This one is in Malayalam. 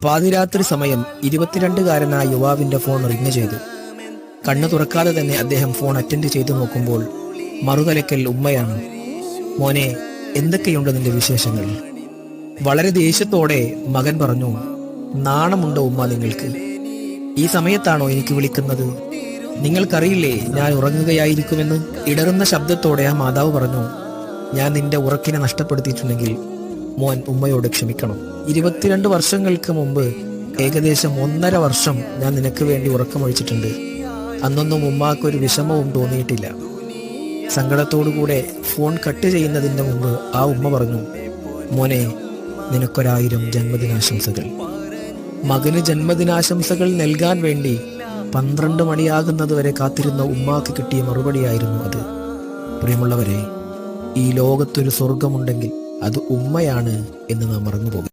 പാതിരാത്രി സമയം 22-കാരനായ യുവാവിന്റെ ഫോൺ റിങ് ചെയ്തു. കണ്ണു തുറക്കാതെ തന്നെ അദ്ദേഹം ഫോൺ അറ്റൻഡ് ചെയ്തു നോക്കുമ്പോൾ മറുതലക്കൽ ഉമ്മയാണ്. മോനെ, എന്തൊക്കെയുണ്ട് നിന്റെ വിശേഷങ്ങൾ? വളരെ ദേഷ്യത്തോടെ മകൻ പറഞ്ഞു, നാണമുണ്ടോ ഉമ്മ നിങ്ങൾക്ക്? ഈ സമയത്താണോ എനിക്ക് വിളിക്കുന്നത്? നിങ്ങൾക്കറിയില്ലേ ഞാൻ ഉറങ്ങുകയായിരിക്കുമെന്ന്? ഇടറുന്ന ശബ്ദത്തോടെ ആ മാതാവ് പറഞ്ഞു, ഞാൻ നിന്റെ ഉറക്കിനെ നഷ്ടപ്പെടുത്തിയിട്ടുണ്ടെങ്കിൽ മോൻ ഉമ്മയോട് ക്ഷമിക്കണം. 22 വർഷങ്ങൾക്ക് മുമ്പ് ഏകദേശം 1.5 വർഷം ഞാൻ നിനക്ക് വേണ്ടി ഉറക്കമൊഴിച്ചിട്ടുണ്ട്. അന്നൊന്നും ഉമ്മാക്കൊരു വിഷമവും തോന്നിയിട്ടില്ല. സങ്കടത്തോടുകൂടെ ഫോൺ കട്ട് ചെയ്യുന്നതിന് മുമ്പ് ആ ഉമ്മ പറഞ്ഞു, മോനെ, നിനക്കൊരായിരം ജന്മദിനാശംസകൾ. മകന് ജന്മദിനാശംസകൾ നൽകാൻ വേണ്ടി 12 മണിയാകുന്നത് വരെ കാത്തിരുന്ന ഉമ്മാക്ക് കിട്ടിയ മറുപടിയായിരുന്നു അത്. പ്രിയമുള്ളവരെ, ഈ ലോകത്തൊരു സ്വർഗമുണ്ടെങ്കിൽ അത് ഉമ്മയാണ് എന്ന് നാം മറന്നുപോകും.